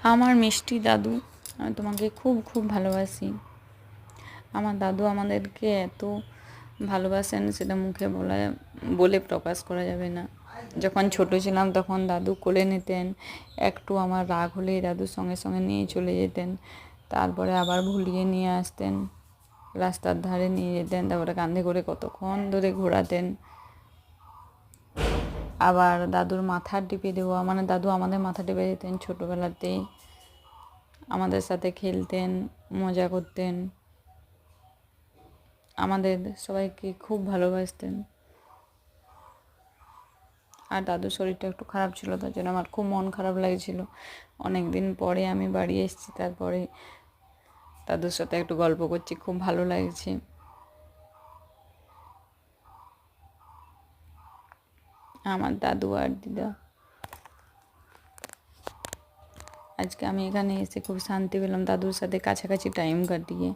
আমার মিষ্টি দাদু, আমি তোমাকে খুব খুব ভালোবাসি। আমার দাদু আমাদেরকে এত ভালোবাসেন, সেটা মুখে বলে প্রকাশ করা যাবে না। যখন ছোট ছিলাম তখন দাদু কোলে নিতেন, একটু আমার রাগ হলেই দাদুর সঙ্গে সঙ্গে নিয়ে চলে যেতেন, তারপরে আবার ভুলিয়ে নিয়ে আসতেন, রাস্তার ধারে নিয়ে যেতেন, তারপরে কাঁধে করে কতক্ষণ ধরে ঘোরাতেন। আবার দাদুর মাথা টিপে দেওয়া, মানে দাদু আমাদের মাথা টিপে দিতেন ছোটোবেলাতেই, আমাদের সাথে খেলতেন, মজা করতেন, আমাদের সবাইকে খুব ভালোবাসতেন। আর দাদুর শরীরটা একটু খারাপ ছিল, তার জন্য আমার খুব মন খারাপ লাগছিল। অনেক দিন পরে আমি বাড়ি এসেছি, তারপরে দাদুর সাথে একটু গল্প করছি, খুব ভালো লাগছে। আমার দাদু আর দিদা, আজকে আমি এখানে এসে খুব শান্তি পেলাম দাদুর সাথে কাছাকাছি টাইম কাটিয়ে।